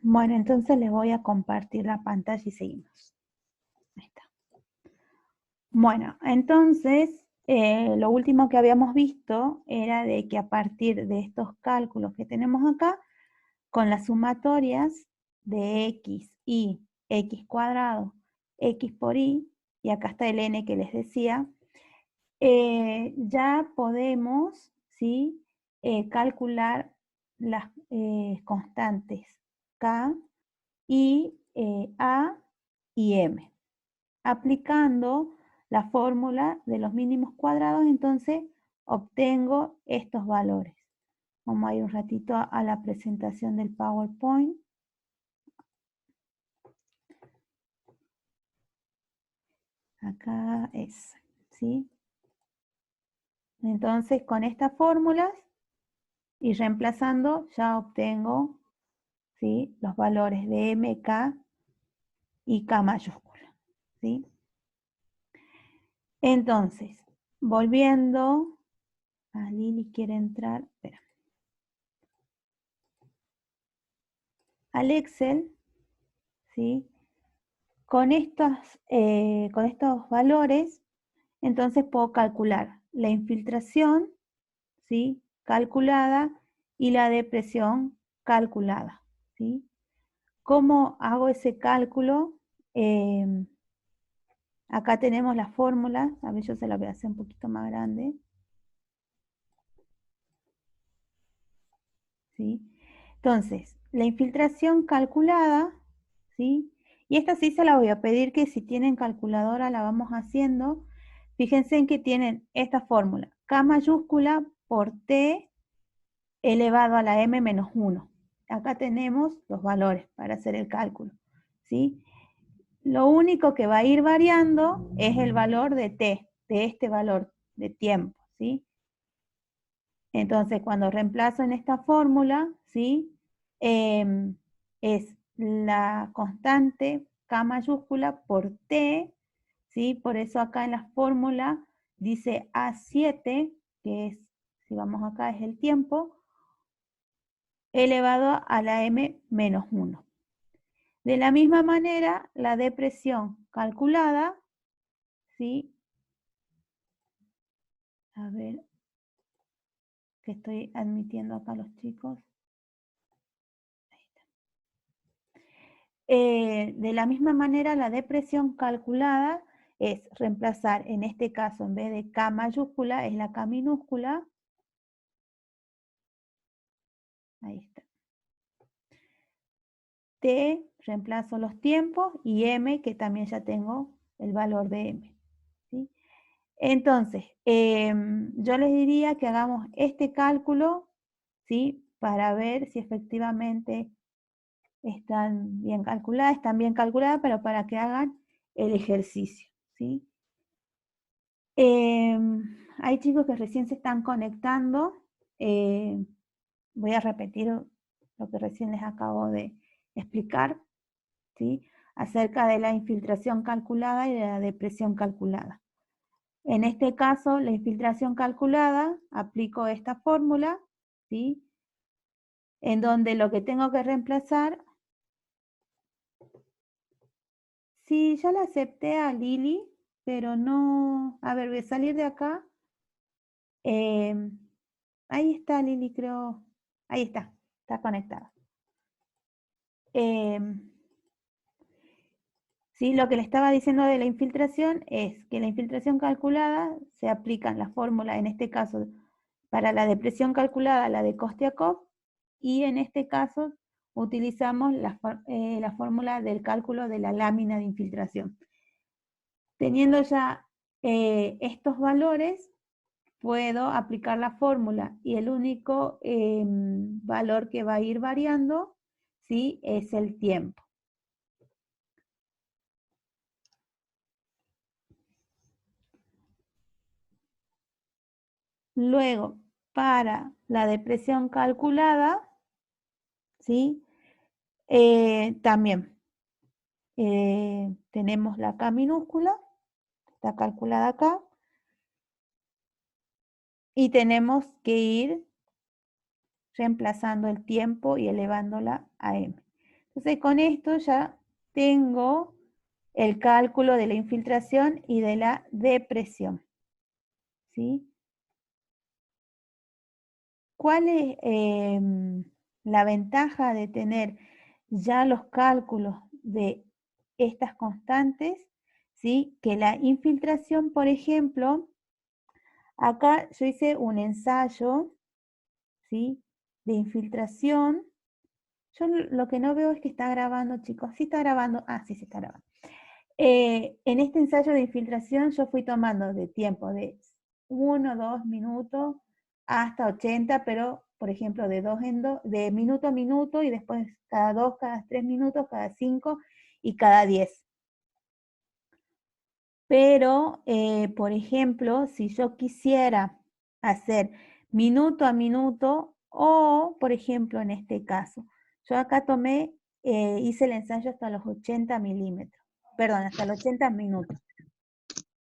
Bueno, entonces les voy a compartir la pantalla y seguimos. Ahí está. Bueno, entonces lo último que habíamos visto era de que a partir de estos cálculos que tenemos acá, con las sumatorias de x y x cuadrado, x por y acá está el n que les decía, ya podemos, ¿sí? Calcular las constantes k y a y m. Aplicando la fórmula de los mínimos cuadrados, entonces obtengo estos valores. Vamos a ir un ratito a la presentación del PowerPoint. Acá es, ¿sí? Entonces, con estas fórmulas y reemplazando, ya obtengo, ¿sí?, los valores de m, k y k mayúscula, ¿sí? Entonces, volviendo, a Lili quiere entrar, espera. Al Excel, ¿sí? Con estos valores, entonces puedo calcular la infiltración, ¿sí?, calculada y la depresión calculada, ¿sí? ¿Cómo hago ese cálculo? Acá tenemos la fórmula, a ver, yo se la voy a hacer un poquito más grande, ¿sí? Entonces, la infiltración calculada, ¿sí? Y esta sí se la voy a pedir que si tienen calculadora la vamos haciendo. Fíjense en que tienen esta fórmula, K mayúscula por T elevado a la M menos 1. Acá tenemos los valores para hacer el cálculo, ¿sí? Lo único que va a ir variando es el valor de T, de este valor de tiempo, ¿sí? Entonces, cuando reemplazo en esta fórmula, ¿sí?, es la constante K mayúscula por T, ¿sí? Por eso acá en la fórmula dice A7, que es, si vamos acá, es el tiempo, elevado a la M menos 1. De la misma manera, la depresión calculada, ¿sí? A ver, que estoy admitiendo acá a los chicos. De la misma manera, la depresión calculada es reemplazar, en este caso, en vez de K mayúscula, es la K minúscula. Ahí está. T, reemplazo los tiempos, y M, que también ya tengo el valor de M, ¿sí? Entonces, yo les diría que hagamos este cálculo, ¿sí?, para ver si efectivamente están bien calculadas, pero para que hagan el ejercicio, ¿sí? Hay chicos que recién se están conectando. Voy a repetir lo que recién les acabo de explicar, ¿sí?, acerca de la infiltración calculada y de la depresión calculada. En este caso, la infiltración calculada, aplico esta fórmula, ¿sí?, en donde lo que tengo que reemplazar, sí, ya la acepté a Lili, pero no, a ver, voy a salir de acá. Ahí está Lili, creo, ahí está conectada. Sí, lo que le estaba diciendo de la infiltración es que la infiltración calculada se aplica en la fórmula, en este caso, para la depresión calculada, la de Kostiakov, y en este caso utilizamos la fórmula del cálculo de la lámina de infiltración. Teniendo ya estos valores, puedo aplicar la fórmula y el único valor que va a ir variando, ¿sí?, es el tiempo. Luego, para la depresión calculada, ¿sí?, también tenemos la K minúscula, está calculada acá, y tenemos que ir reemplazando el tiempo y elevándola a M. Entonces con esto ya tengo el cálculo de la infiltración y de la depresión. ¿Sí? ¿Cuál es la ventaja de tener ya los cálculos de estas constantes? ¿Sí? Que la infiltración, por ejemplo, acá yo hice un ensayo, ¿sí? De infiltración. Yo lo que no veo es que está grabando, chicos. ¿Sí está grabando? Ah, sí, sí está grabando. En este ensayo de infiltración yo fui tomando de tiempo de 1, 2 minutos hasta 80, pero por ejemplo de 2 en 2, de minuto a minuto y después cada 2, cada 3 minutos, cada 5 y cada 10. Pero, por ejemplo, si yo quisiera hacer minuto a minuto o, por ejemplo, en este caso, yo acá tomé, hice el ensayo hasta los 80 milímetros, perdón, hasta los 80 minutos.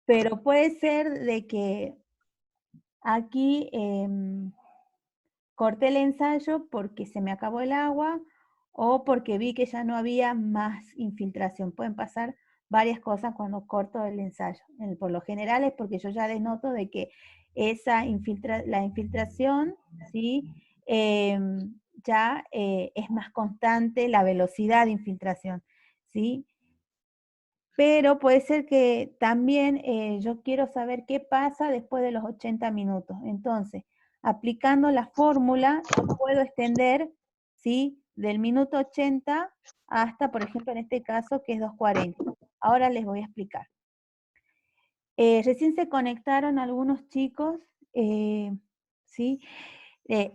Pero puede ser de que aquí corté el ensayo porque se me acabó el agua o porque vi que ya no había más infiltración. Pueden pasar varias cosas cuando corto el ensayo. Por lo general es porque yo ya denoto de que la infiltración, ¿sí? Ya es más constante la velocidad de infiltración, ¿sí? Pero puede ser que también yo quiero saber qué pasa después de los 80 minutos. Entonces, aplicando la fórmula, yo puedo extender, ¿sí? Del minuto 80 hasta, por ejemplo, en este caso, que es 2:40. Ahora les voy a explicar. Recién se conectaron algunos chicos, ¿sí?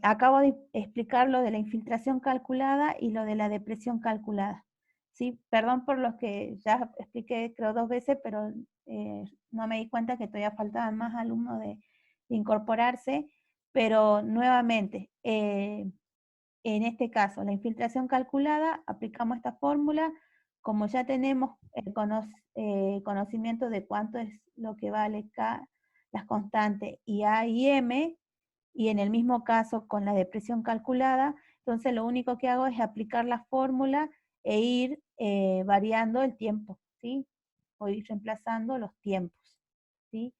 Acabo de explicar lo de la infiltración calculada y lo de la depresión calculada. Sí, perdón por los que ya expliqué creo 2 veces, pero no me di cuenta que todavía faltaban más alumnos de incorporarse, pero nuevamente, en este caso, la infiltración calculada, aplicamos esta fórmula, como ya tenemos el conocimiento de cuánto es lo que vale K, las constantes y A y M, y en el mismo caso con la depresión calculada, entonces lo único que hago es aplicar la fórmula e ir variando el tiempo, ¿sí? O ir reemplazando los tiempos, ¿sí?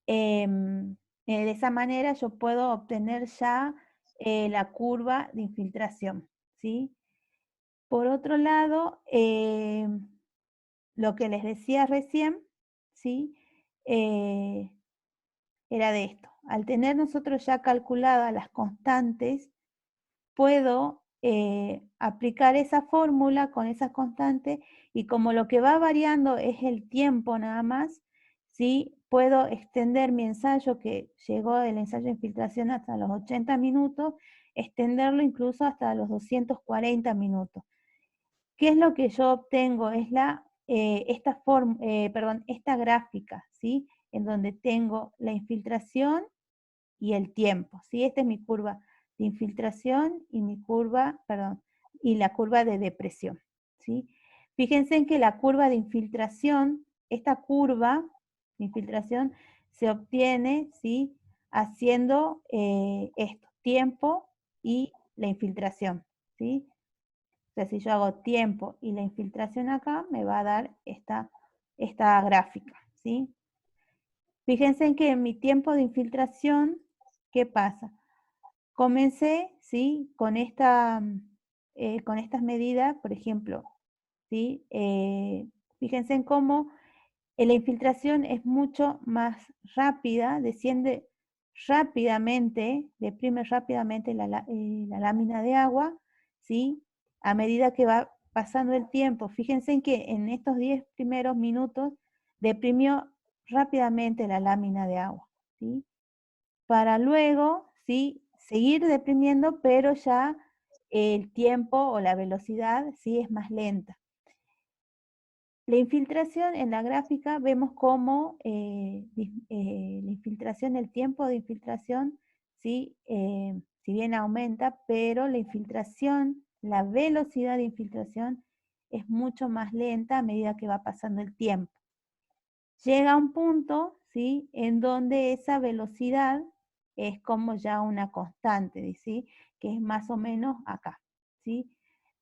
De esa manera yo puedo obtener ya la curva de infiltración, ¿sí? Por otro lado, lo que les decía recién, ¿sí? Era de esto. Al tener nosotros ya calculadas las constantes, puedo aplicar esa fórmula con esas constantes y como lo que va variando es el tiempo nada más, ¿sí? Puedo extender mi ensayo que llegó del ensayo de infiltración hasta los 80 minutos, extenderlo incluso hasta los 240 minutos. ¿Qué es lo que yo obtengo? Es esta gráfica, ¿sí? En donde tengo la infiltración y el tiempo, ¿sí? Esta es mi curva de infiltración y mi curva, perdón, y la curva de depresión, ¿sí? Fíjense en que la curva de infiltración, esta curva de infiltración se obtiene, ¿sí? Haciendo esto, tiempo y la infiltración, ¿sí? O sea, si yo hago tiempo y la infiltración acá, me va a dar esta gráfica, ¿sí? Fíjense en que en mi tiempo de infiltración, ¿qué pasa? Comencé, ¿sí? Con estas medidas, por ejemplo, ¿sí? Fíjense en cómo la infiltración es mucho más rápida, desciende rápidamente, deprime rápidamente la lámina de agua, ¿sí? A medida que va pasando el tiempo. Fíjense en que en estos 10 primeros minutos deprimió rápidamente la lámina de agua, ¿sí? Para luego, ¿sí? Seguir deprimiendo, pero ya el tiempo o la velocidad sí es más lenta. La infiltración en la gráfica vemos cómo la infiltración, el tiempo de infiltración, ¿sí? Si bien aumenta, pero la infiltración, la velocidad de infiltración es mucho más lenta a medida que va pasando el tiempo. Llega un punto, ¿sí? En donde esa velocidad es como ya una constante, ¿sí? Que es más o menos acá, ¿sí?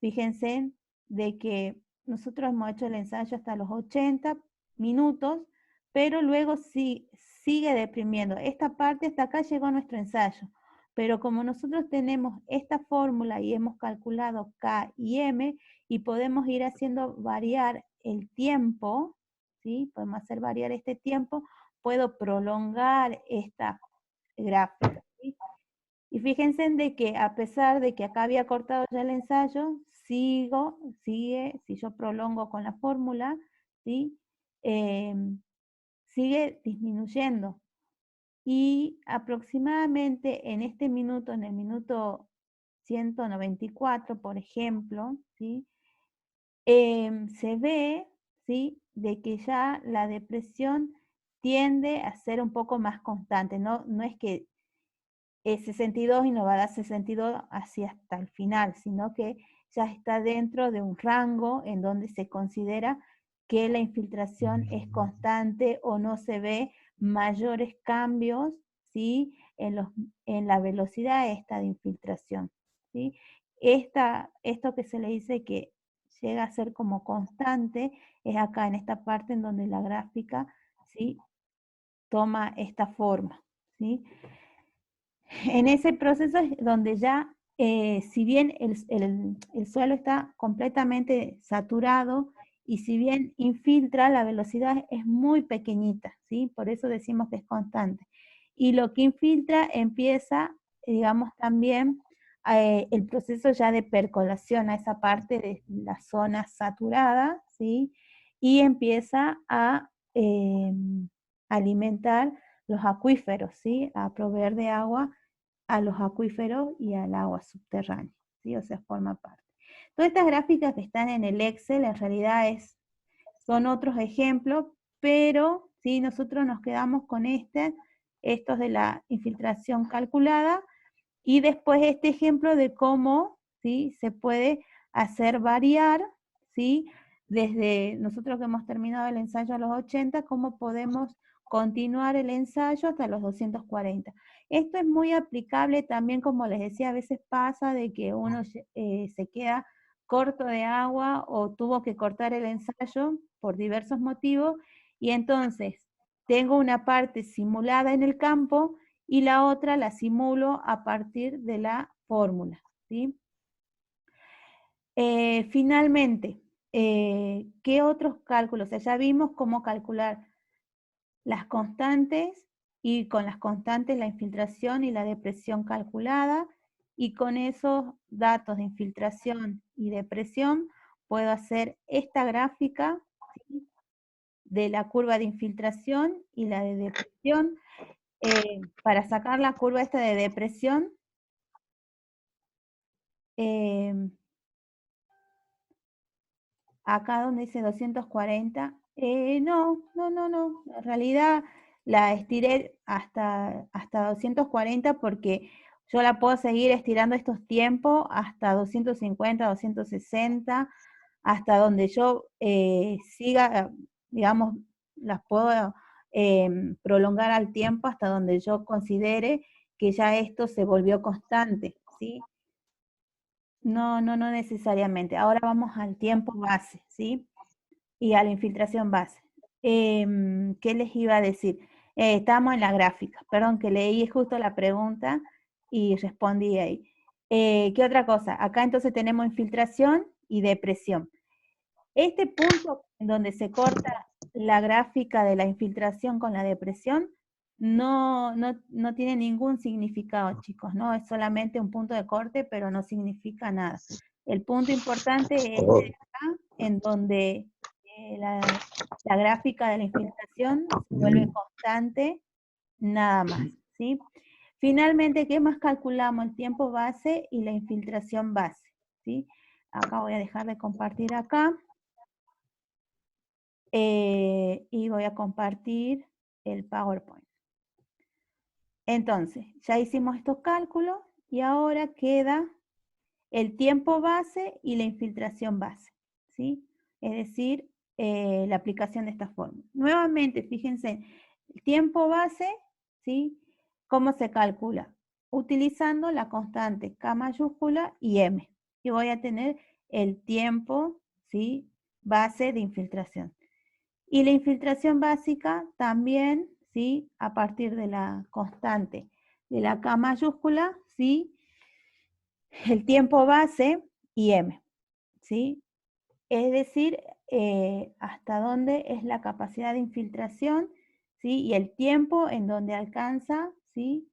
Fíjense de que nosotros hemos hecho el ensayo hasta los 80 minutos, pero luego sigue deprimiendo. Esta parte hasta acá llegó nuestro ensayo, pero como nosotros tenemos esta fórmula y hemos calculado K y M y podemos ir haciendo variar el tiempo, ¿sí? Podemos hacer variar este tiempo, puedo prolongar esta gráfica, ¿sí? Y fíjense de que a pesar de que acá había cortado ya el ensayo, sigue, si yo prolongo con la fórmula, ¿sí? Sigue disminuyendo. Y aproximadamente en este minuto, en el minuto 194, por ejemplo, ¿sí? Se ve, ¿sí? De que ya la depresión tiende a ser un poco más constante, no es que es 62 y no va a dar 62 así hasta el final, sino que ya está dentro de un rango en donde se considera que la infiltración es constante o no se ve mayores cambios, ¿sí? En la velocidad esta de infiltración, ¿sí? Esto que se le dice que llega a ser como constante es acá en esta parte en donde la gráfica, ¿sí? Toma esta forma, ¿sí? En ese proceso es donde ya, si bien el suelo está completamente saturado y si bien infiltra, la velocidad es muy pequeñita, ¿sí? Por eso decimos que es constante. Y lo que infiltra empieza, digamos, también el proceso ya de percolación a esa parte de la zona saturada, ¿sí? Y empieza a alimentar los acuíferos, ¿sí? A proveer de agua a los acuíferos y al agua subterránea, ¿sí? O sea, forma parte. Todas estas gráficas que están en el Excel en realidad son otros ejemplos, pero ¿sí? Nosotros nos quedamos con estos de la infiltración calculada, y después este ejemplo de cómo, ¿sí? Se puede hacer variar, ¿sí? Desde nosotros que hemos terminado el ensayo a los 80, cómo podemos continuar el ensayo hasta los 240. Esto es muy aplicable también, como les decía, a veces pasa de que uno se queda corto de agua o tuvo que cortar el ensayo por diversos motivos, y entonces tengo una parte simulada en el campo y la otra la simulo a partir de la fórmula, ¿sí? Finalmente, ¿qué otros cálculos? O sea, ya vimos cómo calcular las constantes, y con las constantes la infiltración y la depresión calculada, y con esos datos de infiltración y depresión puedo hacer esta gráfica, ¿sí? De la curva de infiltración y la de depresión. Para sacar la curva esta de depresión, acá donde dice 240, no, en realidad la estiré hasta 240 porque yo la puedo seguir estirando estos tiempos hasta 250, 260, hasta donde yo siga, digamos, las puedo prolongar al tiempo hasta donde yo considere que ya esto se volvió constante, ¿sí? No necesariamente. Ahora vamos al tiempo base, ¿sí? Y a la infiltración base. ¿Qué les iba a decir? Estamos en la gráfica, perdón, que leí justo la pregunta y respondí ahí. ¿Qué otra cosa? Acá entonces tenemos infiltración y depresión. Este punto en donde se corta la gráfica de la infiltración con la depresión no tiene ningún significado, chicos, ¿no? Es solamente un punto de corte, pero no significa nada. El punto importante es este de acá, en donde la gráfica de la infiltración se vuelve constante, nada más, ¿sí? Finalmente, ¿qué más calculamos? El tiempo base y la infiltración base, ¿sí? Acá voy a dejar de compartir acá. Y voy a compartir el PowerPoint. Entonces, ya hicimos estos cálculos y ahora queda el tiempo base y la infiltración base, ¿sí? Es decir, la aplicación de esta fórmula. Nuevamente, fíjense, el tiempo base, ¿sí? ¿Cómo se calcula? Utilizando la constante K mayúscula y M. Y voy a tener el tiempo, ¿sí? Base de infiltración. Y la infiltración básica también, ¿sí? A partir de la constante de la K mayúscula, ¿sí? El tiempo base y M, ¿sí? Es decir, hasta dónde es la capacidad de infiltración, ¿sí? Y el tiempo en donde alcanza, ¿sí?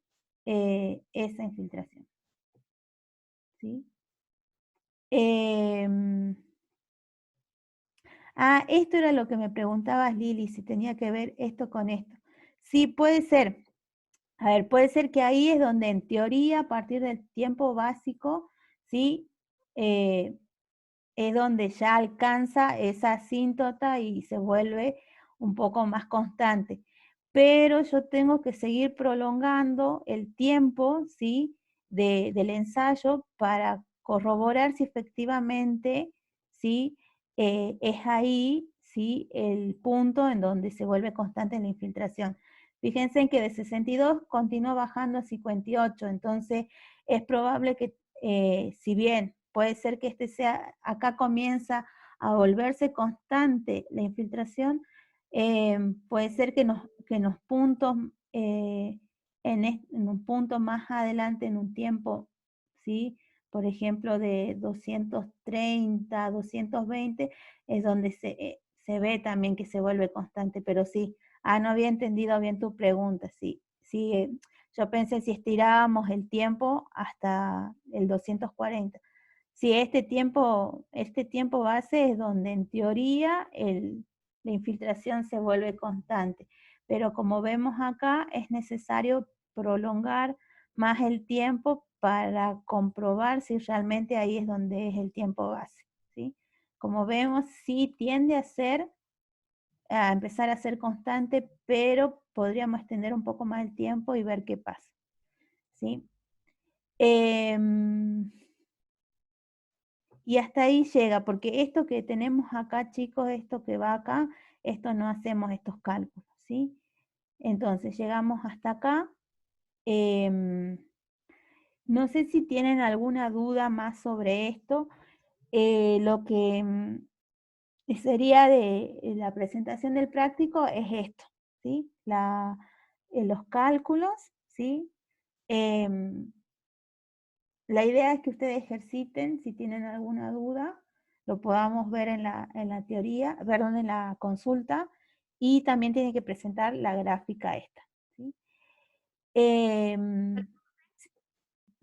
Esa infiltración, ¿sí? Esto era lo que me preguntabas, Lili, si tenía que ver esto con esto. Sí, puede ser. A ver, puede ser que ahí es donde en teoría, a partir del tiempo básico, ¿sí? Es donde ya alcanza esa asíntota y se vuelve un poco más constante. Pero yo tengo que seguir prolongando el tiempo, ¿sí? Del ensayo para corroborar si efectivamente, ¿sí? Es ahí, ¿sí? El punto en donde se vuelve constante la infiltración. Fíjense en que de 62 continúa bajando a 58, entonces es probable que, si bien puede ser que acá comienza a volverse constante la infiltración, puede ser que nos puntos, en un punto más adelante, en un tiempo, ¿sí? Por ejemplo, de 230, 220, es donde se ve también que se vuelve constante, pero sí, no había entendido bien tu pregunta, sí, sí, yo pensé si estirábamos el tiempo hasta el 240. Sí, este tiempo base es donde en teoría la infiltración se vuelve constante, pero como vemos acá es necesario prolongar más el tiempo para comprobar si realmente ahí es donde es el tiempo base, ¿sí? Como vemos, sí tiende a empezar a ser constante, pero podríamos extender un poco más el tiempo y ver qué pasa, ¿sí? Y hasta ahí llega, porque esto que tenemos acá, chicos, esto que va acá, esto no hacemos estos cálculos, ¿sí? Entonces, llegamos hasta acá. No sé si tienen alguna duda más sobre esto. Lo que sería de la presentación del práctico es esto, ¿sí? Los cálculos, ¿sí? La idea es que ustedes ejerciten, si tienen alguna duda, lo podamos ver en la teoría, perdón, en la consulta, y también tienen que presentar la gráfica esta, ¿sí?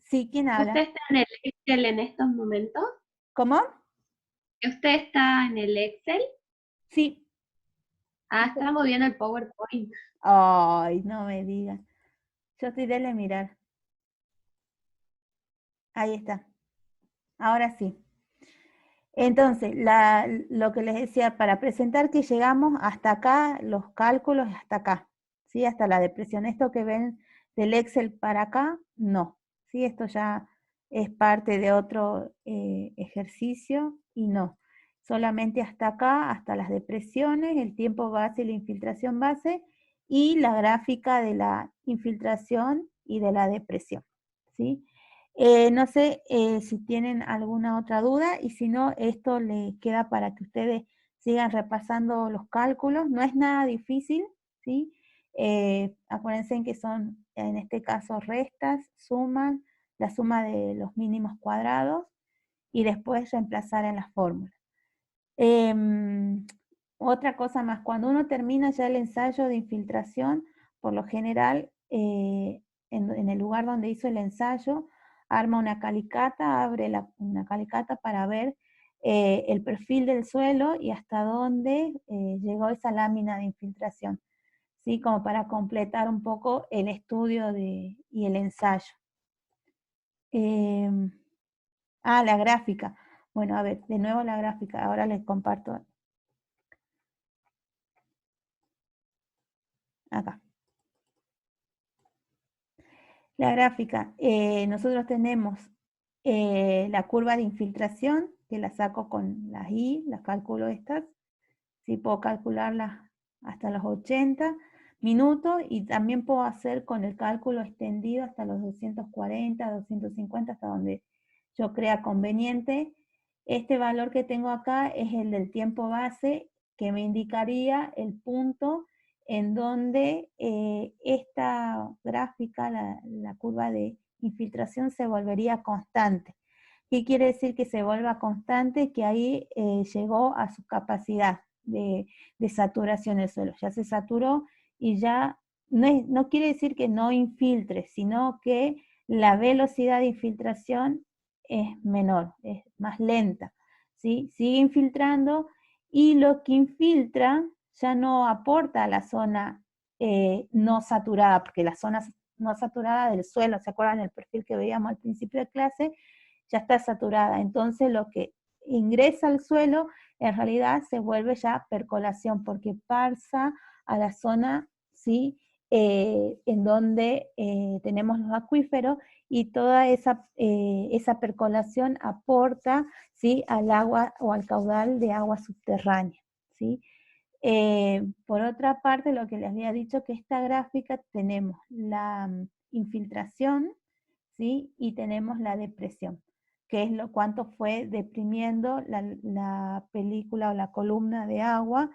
Sí, ¿quién ¿Usted habla? está en el Excel en estos momentos? ¿Cómo? ¿Usted está en el Excel? Sí. Estamos viendo el PowerPoint. Ay, no me digan. Yo estoy de mirar. Ahí está. Ahora sí. Entonces, lo que les decía, para presentar que llegamos hasta acá, los cálculos hasta acá, ¿sí? Hasta la depresión. Esto que ven del Excel para acá, no, ¿sí? Esto ya es parte de otro ejercicio y no. Solamente hasta acá, hasta las depresiones, el tiempo base y la infiltración base y la gráfica de la infiltración y de la depresión, ¿sí? No sé si tienen alguna otra duda y si no, esto les queda para que ustedes sigan repasando los cálculos. No es nada difícil, ¿sí? Acuérdense que son, en este caso, restas, sumas, la suma de los mínimos cuadrados y después reemplazar en la fórmula. Otra cosa más, cuando uno termina ya el ensayo de infiltración, por lo general, en el lugar donde hizo el ensayo, arma una calicata, abre una calicata para ver el perfil del suelo y hasta dónde llegó esa lámina de infiltración, ¿sí? Como para completar un poco el estudio y el ensayo. La gráfica. Bueno, a ver, de nuevo la gráfica. Ahora les comparto acá. La gráfica, nosotros tenemos la curva de infiltración, que la saco con las I, las calculo estas, sí puedo calcularlas hasta los 80 minutos y también puedo hacer con el cálculo extendido hasta los 240, 250, hasta donde yo crea conveniente. Este valor que tengo acá es el del tiempo base, que me indicaría el punto en donde esta gráfica, la curva de infiltración, se volvería constante. ¿Qué quiere decir que se vuelva constante? Que ahí llegó a su capacidad de saturación el suelo. Ya se saturó y ya no quiere decir que no infiltre, sino que la velocidad de infiltración es menor, es más lenta, ¿sí? Sigue infiltrando y lo que infiltra ya no aporta a la zona no saturada, porque la zona no saturada del suelo, ¿se acuerdan del perfil que veíamos al principio de clase? Ya está saturada. Entonces lo que ingresa al suelo en realidad se vuelve ya percolación, porque pasa a la zona, ¿sí? En donde tenemos los acuíferos y toda esa percolación aporta, ¿sí? Al agua o al caudal de agua subterránea, ¿sí? Por otra parte, lo que les había dicho, que esta gráfica tenemos la infiltración, ¿sí? Y tenemos la depresión, que es cuánto fue deprimiendo la película o la columna de agua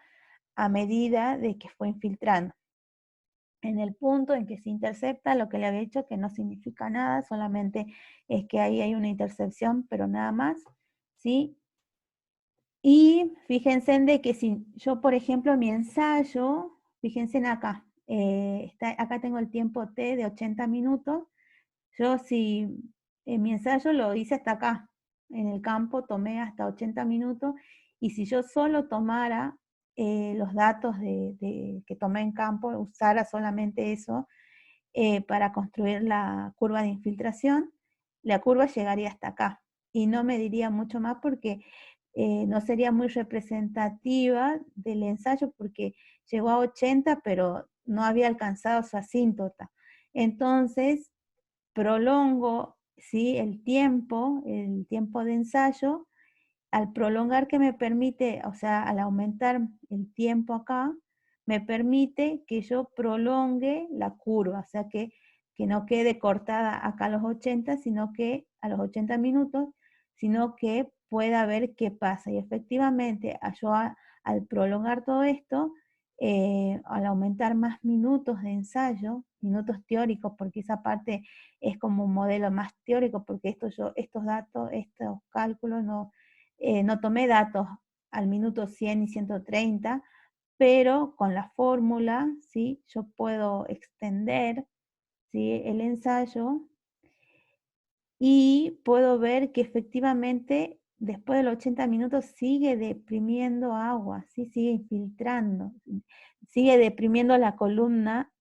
a medida de que fue infiltrando. En el punto en que se intercepta, lo que le había dicho que no significa nada, solamente es que ahí hay una intercepción, pero nada más, ¿sí? Y fíjense en de que si yo, por ejemplo, mi ensayo, fíjense en acá, acá tengo el tiempo T de 80 minutos, yo si en mi ensayo lo hice hasta acá, en el campo tomé hasta 80 minutos, y si yo solo tomara los datos que tomé en campo, usara solamente eso para construir la curva de infiltración, la curva llegaría hasta acá, y no me diría mucho más porque no sería muy representativa del ensayo porque llegó a 80, pero no había alcanzado su asíntota. Entonces, prolongo, ¿sí? el tiempo de ensayo. Al prolongar, que me permite, o sea, al aumentar el tiempo acá, me permite que yo prolongue la curva, o sea, que no quede cortada acá a los 80, sino que a los 80 minutos, sino que pueda ver qué pasa. Y efectivamente, al prolongar todo esto, al aumentar más minutos de ensayo, minutos teóricos, porque esa parte es como un modelo más teórico, porque estos datos, estos cálculos no tomé datos al minuto 100 y 130, pero con la fórmula, ¿sí? Yo puedo extender, ¿sí? el ensayo y puedo ver que efectivamente después de los 80 minutos sigue deprimiendo agua, ¿sí? Sigue infiltrando, sigue deprimiendo la columna,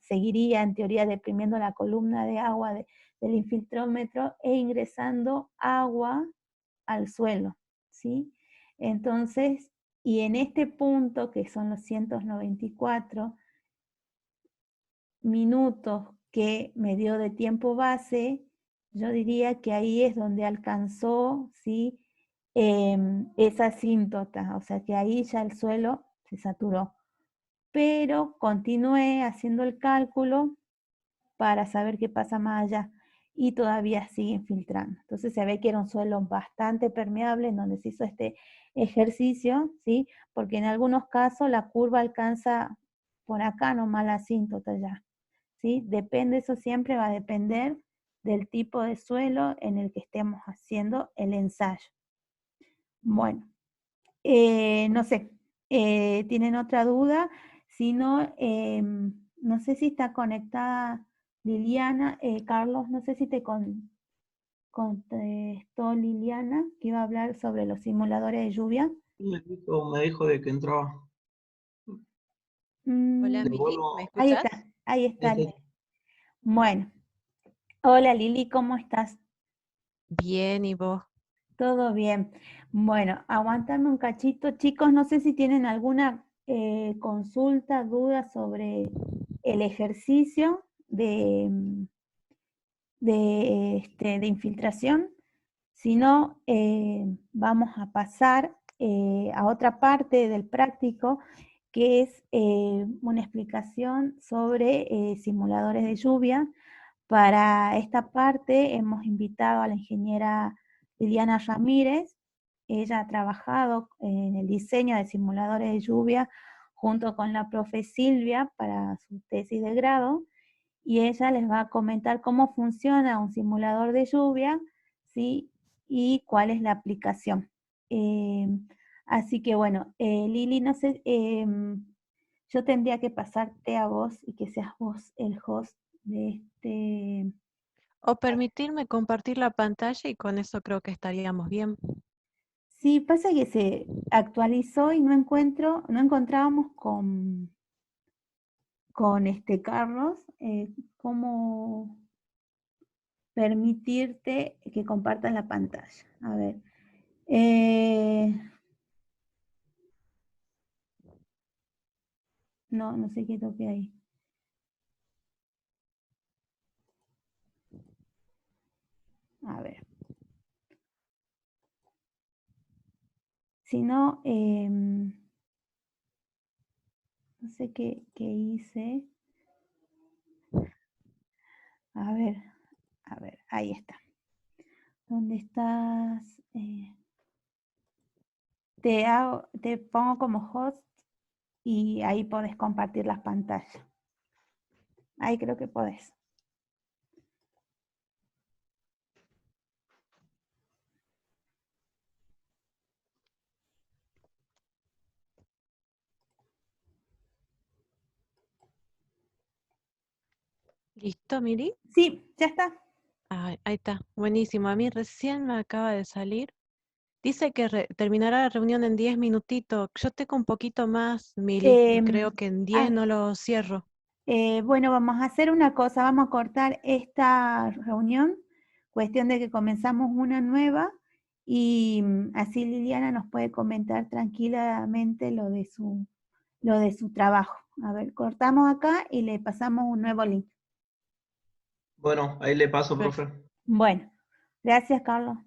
seguiría en teoría deprimiendo la columna de agua del infiltrómetro e ingresando agua al suelo, ¿sí? Entonces, y en este punto, que son los 194 minutos que me dio de tiempo base, yo diría que ahí es donde alcanzó, ¿sí? Esa asíntota, o sea que ahí ya el suelo se saturó. Pero continué haciendo el cálculo para saber qué pasa más allá y todavía siguen filtrando. Entonces se ve que era un suelo bastante permeable en donde se hizo este ejercicio, ¿sí? Porque en algunos casos la curva alcanza por acá nomás la asíntota ya, ¿sí? Depende, eso siempre va a depender del tipo de suelo en el que estemos haciendo el ensayo. Bueno, no sé, ¿tienen otra duda? Si no, no sé si está conectada Liliana. Carlos, no sé si te contestó Liliana, que iba a hablar sobre los simuladores de lluvia. Me dijo de que entraba. Hola Le Mili, ¿me vuelvo. Ahí escuchás? está, ahí está. Este, Bueno, hola Lili, ¿cómo estás? Bien, ¿y vos? Todo bien. Bueno, aguantame un cachito. Chicos, no sé si tienen alguna consulta, duda sobre el ejercicio de infiltración. Si no, vamos a pasar a otra parte del práctico, que es una explicación sobre simuladores de lluvia. Para esta parte hemos invitado a la ingeniera Liliana Ramírez, ella ha trabajado en el diseño de simuladores de lluvia junto con la profe Silvia para su tesis de grado, y ella les va a comentar cómo funciona un simulador de lluvia, ¿sí? Y cuál es la aplicación. Así que bueno, Lili, no sé, yo tendría que pasarte a vos y que seas vos el host de este. O permitirme compartir la pantalla y con eso creo que estaríamos bien. Sí, pasa que se actualizó y no encontrábamos con Carlos, cómo permitirte que compartas la pantalla. A ver. No sé qué toque ahí. A ver. Si no, no sé qué hice. A ver, ahí está. ¿Dónde estás? Te pongo como host y ahí podés compartir las pantallas. Ahí creo que podés. ¿Listo, Miri? Sí, ya está. Ahí está, buenísimo. A mí recién me acaba de salir. Dice que terminará la reunión en 10 minutitos. Yo tengo un poquito más, Mili, y creo que en 10 no lo cierro. Bueno, vamos a hacer una cosa, vamos a cortar esta reunión, cuestión de que comenzamos una nueva y así Liliana nos puede comentar tranquilamente lo de su trabajo. A ver, cortamos acá y le pasamos un nuevo link. Bueno, ahí le paso, profe. Bueno, gracias, Carlos.